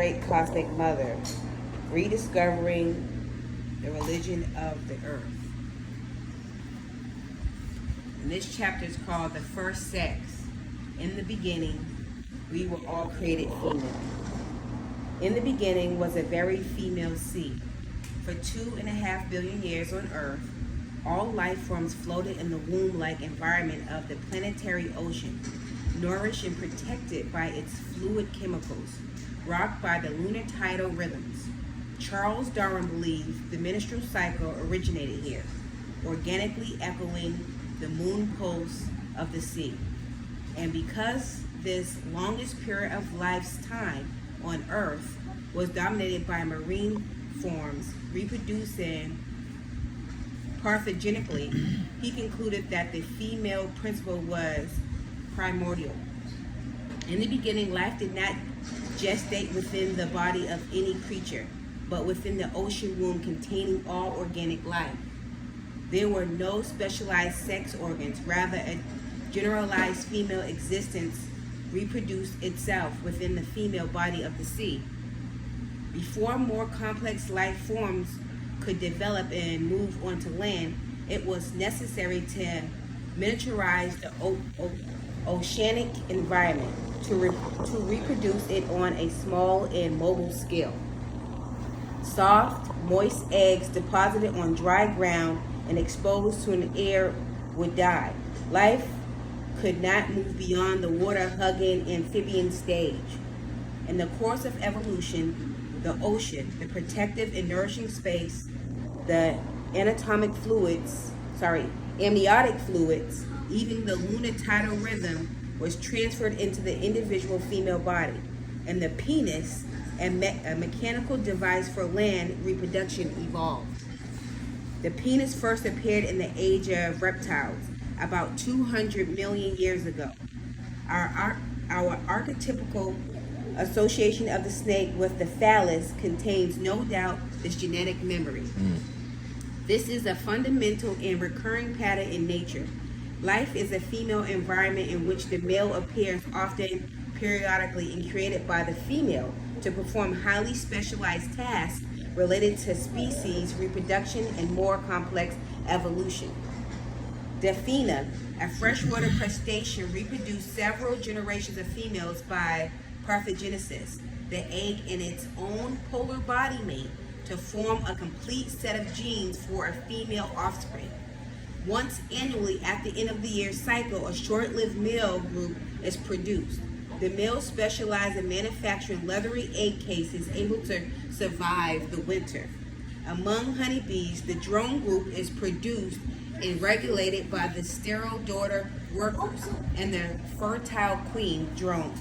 great cosmic mother, rediscovering the religion of the earth. And this chapter is called The First Sex. In the beginning, we were all created female. In the beginning was a very female sea. For 2.5 billion years on Earth, all life forms floated in the womb-like environment of the planetary ocean, nourished and protected by its fluid chemicals, rocked by the lunar tidal rhythms. Charles Darwin believed the menstrual cycle originated here, organically echoing the moon pulse of the sea. And because this longest period of life's time on Earth was dominated by marine forms reproducing parthenogenically, he concluded that the female principle was primordial. In the beginning, life did not gestate within the body of any creature, but within the ocean womb containing all organic life. There were no specialized sex organs, rather a generalized female existence reproduced itself within the female body of the sea. Before more complex life forms could develop and move onto land, it was necessary to miniaturize the oceanic environment to reproduce it on a small and mobile scale. Soft, moist eggs deposited on dry ground and exposed to an air would die. Life could not move beyond the water-hugging amphibian stage. In the course of evolution, the ocean, the protective and nourishing space, the amniotic fluids, even the lunar tidal rhythm was transferred into the individual female body, and the penis, a mechanical device for land reproduction, evolved. The penis first appeared in the age of reptiles, about 200 million years ago. Our archetypical association of the snake with the phallus contains no doubt this genetic memory. This is a fundamental and recurring pattern in nature. Life is a female environment in which the male appears often periodically and created by the female to perform highly specialized tasks related to species reproduction and more complex evolution. Delphina, a freshwater crustacean, reproduced several generations of females by parthenogenesis, the egg and its own polar body mate to form a complete set of genes for a female offspring. Once annually at the end of the year cycle, a short-lived male group is produced. The male specialized in manufacturing leathery egg cases able to survive the winter. Among honeybees, the drone group is produced and regulated by the sterile daughter workers and the fertile queen drone.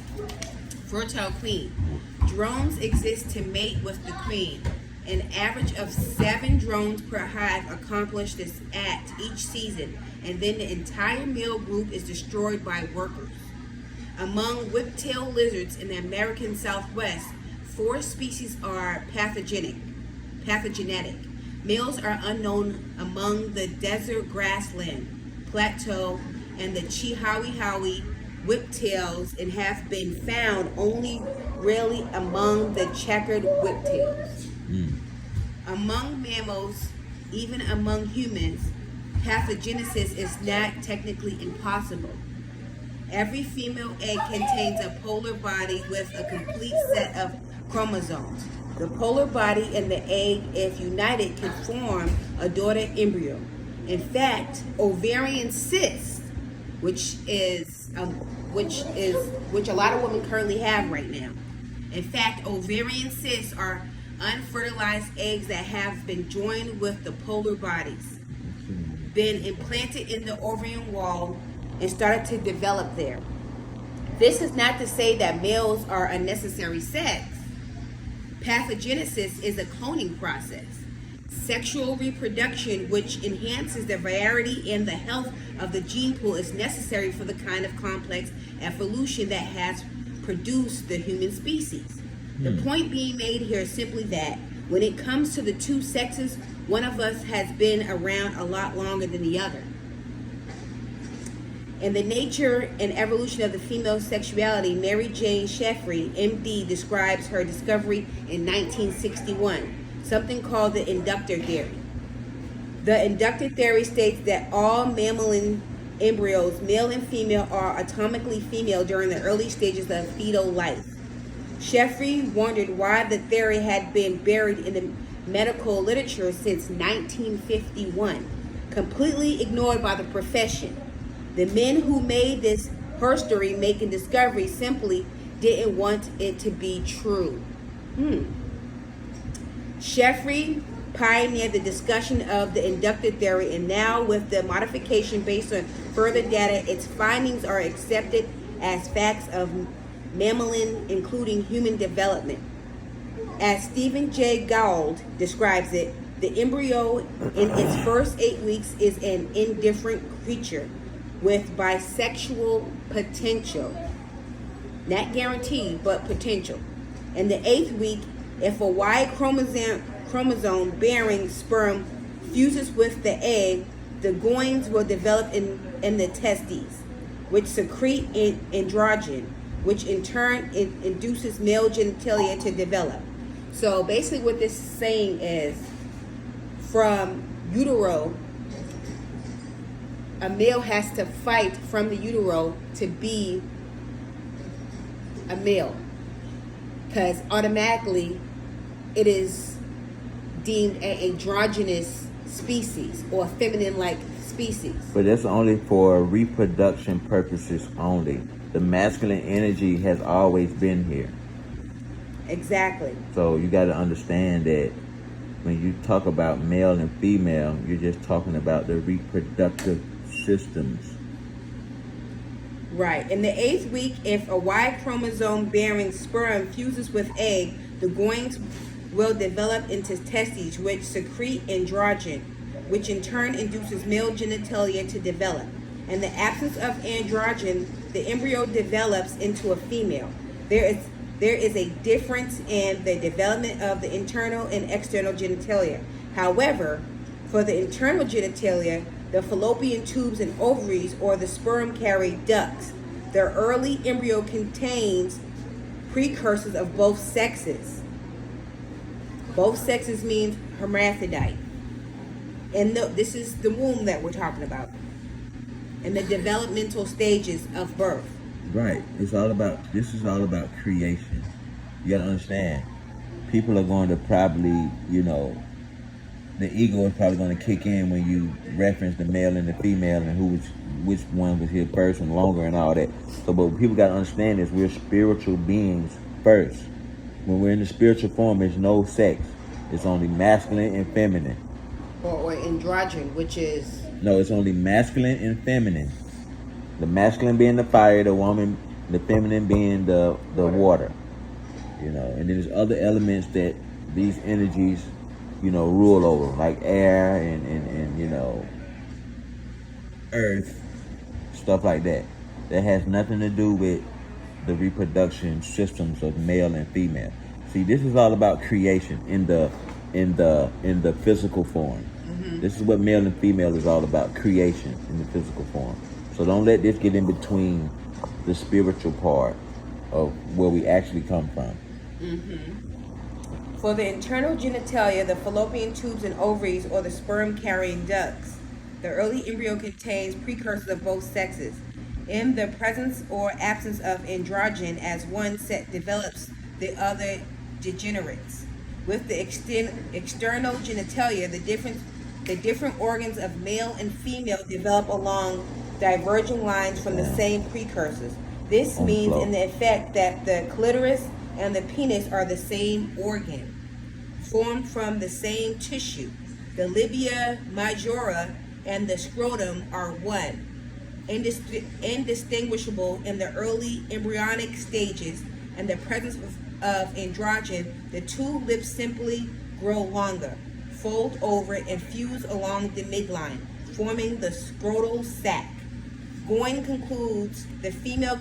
Drones exist to mate with the queen. An average of 7 drones per hive accomplish this act each season, and then the entire male group is destroyed by workers. Among whiptail lizards in the American Southwest, 4 species are pathogenic. Males are unknown among the desert grassland, plateau, and the Chihuahua whiptails and have been found only rarely among the checkered whiptails. Among mammals, even among humans, pathogenesis is not technically impossible. Every female egg contains a polar body with a complete set of chromosomes. The polar body and the egg, if united, can form a daughter embryo. In fact, ovarian cysts, which a lot of women currently have right now. In fact, ovarian cysts are unfertilized eggs that have been joined with the polar bodies, been implanted in the ovarian wall, and started to develop there. This is not to say that males are unnecessary sex. Pathogenesis is a cloning process. Sexual reproduction, which enhances the variety and the health of the gene pool, is necessary for the kind of complex evolution that has produced the human species. The point being made here is simply that when it comes to the two sexes, one of us has been around a lot longer than the other. In The Nature and Evolution of the Female Sexuality, Mary Jane Sheffrey, MD, describes her discovery in 1961, something called the inductor theory. The inductor theory states that all mammalian embryos, male and female, are atomically female during the early stages of fetal life. Sheffrey wondered why the theory had been buried in the medical literature since 1951, completely ignored by the profession. The men who made this history-making discovery simply didn't want it to be true. Sheffrey pioneered the discussion of the inductor theory, and now with the modification based on further data, its findings are accepted as facts of mammalian, including human development. As Stephen Jay Gould describes it, the embryo in its first 8 weeks is an indifferent creature with bisexual potential. Not guaranteed, but potential. In the 8th week, if a Y chromosome bearing sperm fuses with the egg, the goings will develop in the testes, which secrete androgen, which in turn induces male genitalia to develop. So basically what this is saying is, from utero, a male has to fight from the utero to be a male, because automatically it is deemed an androgynous species or feminine-like species. But that's only for reproduction purposes only. The masculine energy has always been here. Exactly. So you got to understand that when you talk about male and female, you're just talking about the reproductive systems. Right. In the 8th week, if a Y chromosome bearing sperm fuses with egg, the goings will develop into testes, which secrete androgen, which in turn induces male genitalia to develop. In the absence of androgen, the embryo develops into a female. There is a difference in the development of the internal and external genitalia. However, for the internal genitalia, the fallopian tubes and ovaries, or the sperm-carrying ducts, the early embryo contains precursors of both sexes. Both sexes means hermaphrodite. And this is the womb that we're talking about, and the developmental stages of birth. Right. This is all about creation. You got to understand, people are going to probably, the ego is probably going to kick in when you reference the male and the female and which one was here first and longer and all that. So, but people got to understand is we're spiritual beings first. When we're in the spiritual form, there's no sex. It's only masculine and feminine. Or androgen, which is... No, it's only masculine and feminine. The masculine being the fire, the feminine being the water. And then there's other elements that these energies, rule over, like air and earth, stuff like that. That has nothing to do with the reproduction systems of male and female. See, this is all about creation in the physical form. Mm-hmm. This is what male and female is all about, creation in the physical form. So don't let this get in between the spiritual part of where we actually come from. Mm-hmm. For the internal genitalia, the fallopian tubes and ovaries, or the sperm-carrying ducts, the early embryo contains precursors of both sexes. In the presence or absence of androgen, as one set develops, the other degenerates. With the external genitalia, the different organs of male and female develop along diverging lines from the same precursors. This means in the effect that the clitoris and the penis are the same organ, formed from the same tissue. The labia majora and the scrotum are one, indistinguishable in the early embryonic stages. In the presence of androgen, the two lips simply grow longer, fold over, and fuse along the midline, forming the scrotal sac. Goin concludes the female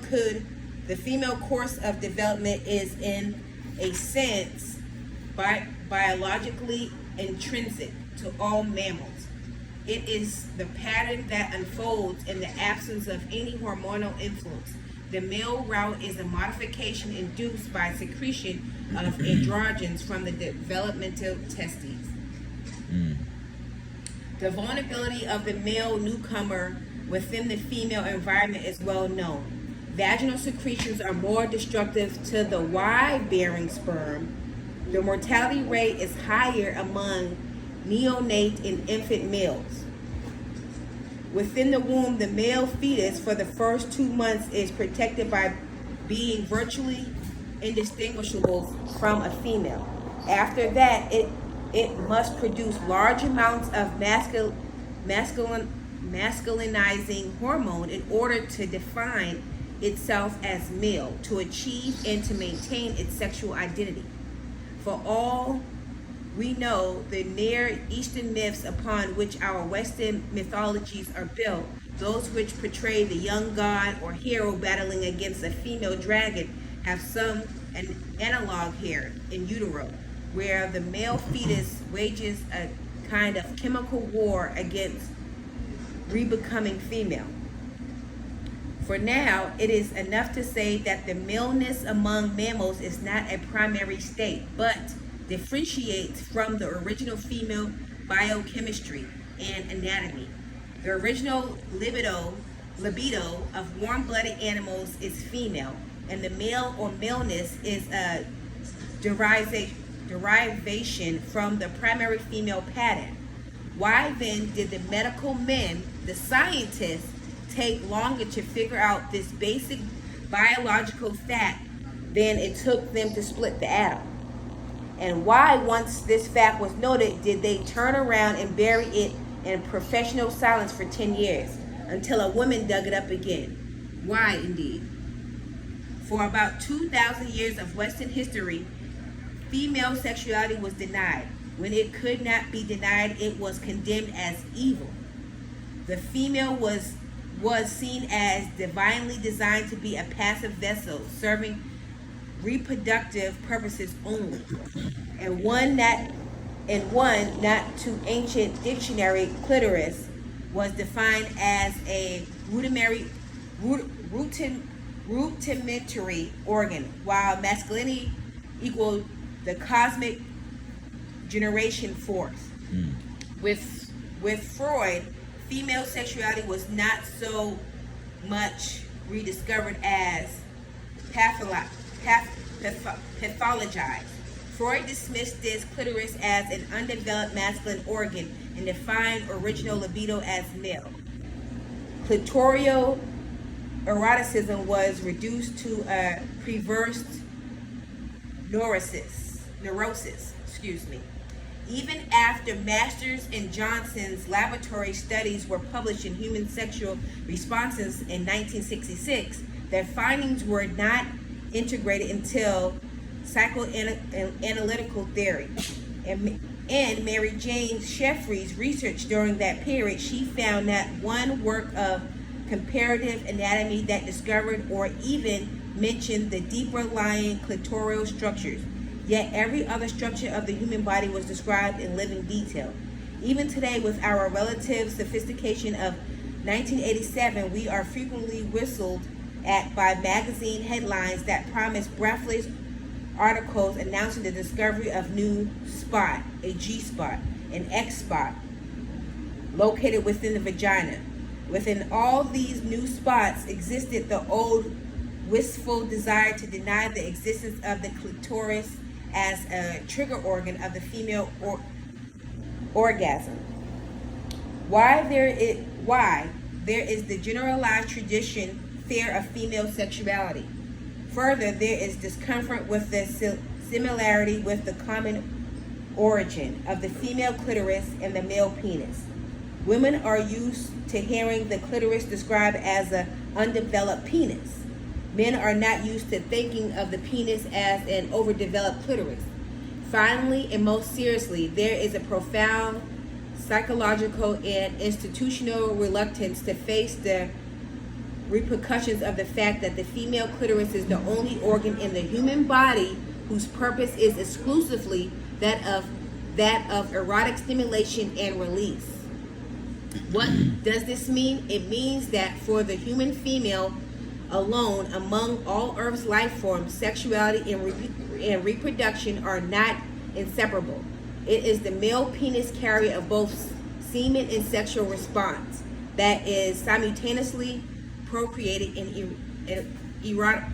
course of development is in a sense biologically intrinsic to all mammals. It is the pattern that unfolds in the absence of any hormonal influence. The male route is a modification induced by secretion of androgens from the developmental testes. The vulnerability of the male newcomer within the female environment is well known. Vaginal secretions are more destructive to the Y-bearing sperm. The mortality rate is higher among neonate and infant males. Within the womb, the male fetus for the first 2 months is protected by being virtually indistinguishable from a female. After that, it must produce large amounts of masculinizing hormone in order to define itself as male, to achieve and to maintain its sexual identity. For all we know, the Near Eastern myths upon which our Western mythologies are built, those which portray the young god or hero battling against a female dragon, have an analog here in utero, where the male fetus wages a kind of chemical war against re-becoming female. For now, it is enough to say that the maleness among mammals is not a primary state, but differentiates from the original female biochemistry and anatomy. The original libido of warm-blooded animals is female, and the male or maleness is a derivation from the primary female pattern. Why then did the medical men, the scientists, take longer to figure out this basic biological fact than it took them to split the atom? And why, once this fact was noted, did they turn around and bury it in professional silence for 10 years until a woman dug it up again? Why, indeed? For about 2,000 years of Western history, female sexuality was denied. When it could not be denied, it was condemned as evil. The female was seen as divinely designed to be a passive vessel, serving reproductive purposes only, and one not to ancient dictionary. Clitoris was defined as a rudimentary organ, while masculinity equaled the cosmic generation force. With Freud, female sexuality was not so much rediscovered as pathologized. Freud dismissed this clitoris as an undeveloped masculine organ and defined original libido as male. Clitoral eroticism was reduced to a perverse neurosis. Even after Masters and Johnson's laboratory studies were published in Human Sexual Responses in 1966, their findings were not integrated until psychoanalytical theory. And Mary Jane Sheffrey's research during that period, she found not one work of comparative anatomy that discovered or even mentioned the deeper lying clitoral structures. Yet every other structure of the human body was described in living detail. Even today, with our relative sophistication of 1987, we are frequently whistled at by magazine headlines that promise breathless articles announcing the discovery of new spot, a G-spot, an X-spot, located within the vagina. Within all these new spots existed the old wistful desire to deny the existence of the clitoris as a trigger organ of the female orgasm. Why there is the generalized tradition fear of female sexuality. Further, there is discomfort with the similarity with the common origin of the female clitoris and the male penis. Women are used to hearing the clitoris described as an undeveloped penis. Men are not used to thinking of the penis as an overdeveloped clitoris. Finally, and most seriously, there is a profound psychological and institutional reluctance to face the repercussions of the fact that the female clitoris is the only organ in the human body whose purpose is exclusively that of erotic stimulation and release. What does this mean? It means that for the human female alone, among all Earth's life forms, sexuality and reproduction are not inseparable. It is the male penis carrier of both semen and sexual response that is simultaneously procreated and erotic.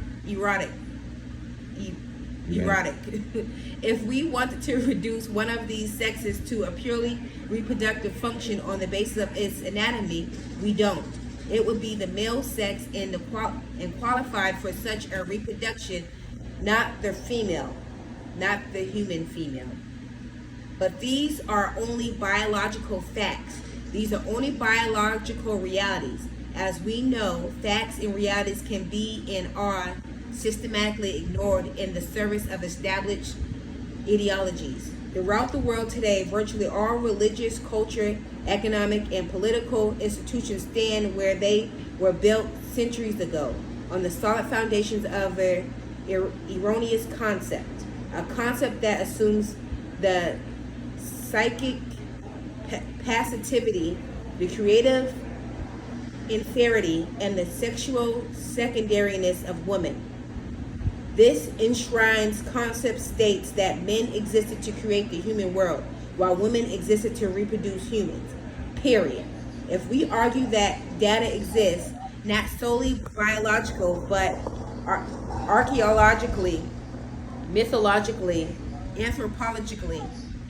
If we wanted to reduce one of these sexes to a purely reproductive function on the basis of its anatomy, we don't. It would be the male sex and qualified for such a reproduction, not the female, not the human female. But these are only biological facts. These are only biological realities. As we know, facts and realities can be and are systematically ignored in the service of established ideologies. Throughout the world today, virtually all religious, cultural, economic, and political institutions stand where they were built centuries ago, on the solid foundations of an erroneous concept, a concept that assumes the psychic passivity, the creative inferiority, and the sexual secondariness of women. This enshrines concept states that men existed to create the human world, while women existed to reproduce humans. Period. If we argue that data exists, not solely biological, but archaeologically, mythologically, anthropologically,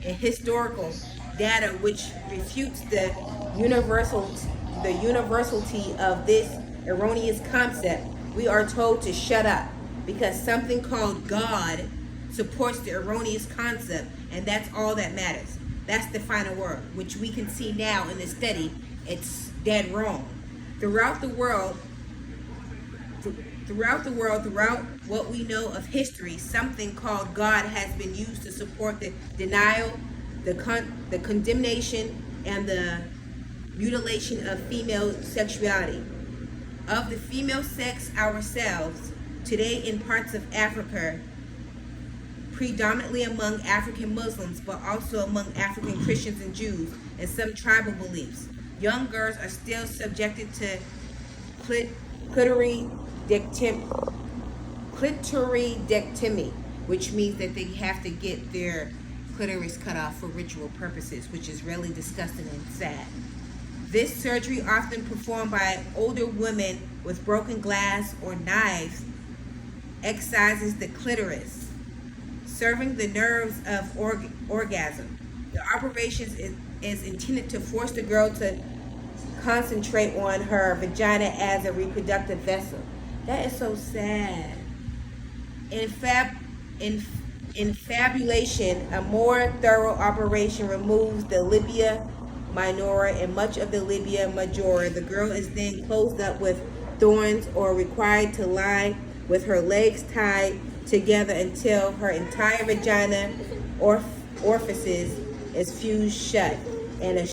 and historical data which refutes the universality of this erroneous concept, we are told to shut up, because something called God supports the erroneous concept, and that's all that matters. That's the final word, which we can see now in the study. It's dead wrong. Throughout the world, throughout what we know of history, something called God has been used to support the denial, the condemnation, and the mutilation of female sexuality. Of the female sex ourselves, today in parts of Africa, predominantly among African Muslims, but also among African Christians and Jews, and some tribal beliefs, young girls are still subjected to clitoridectomy, which means that they have to get their clitoris cut off for ritual purposes, which is really disgusting and sad. This surgery, often performed by older women with broken glass or knives, excises the clitoris, serving the nerves of orgasm. The operation is intended to force the girl to concentrate on her vagina as a reproductive vessel. That is so sad. In fabulation, a more thorough operation removes the labia minora and much of the labia majora. The girl is then closed up with thorns or required to lie with her legs tied together until her entire vagina orifices is fused shut and a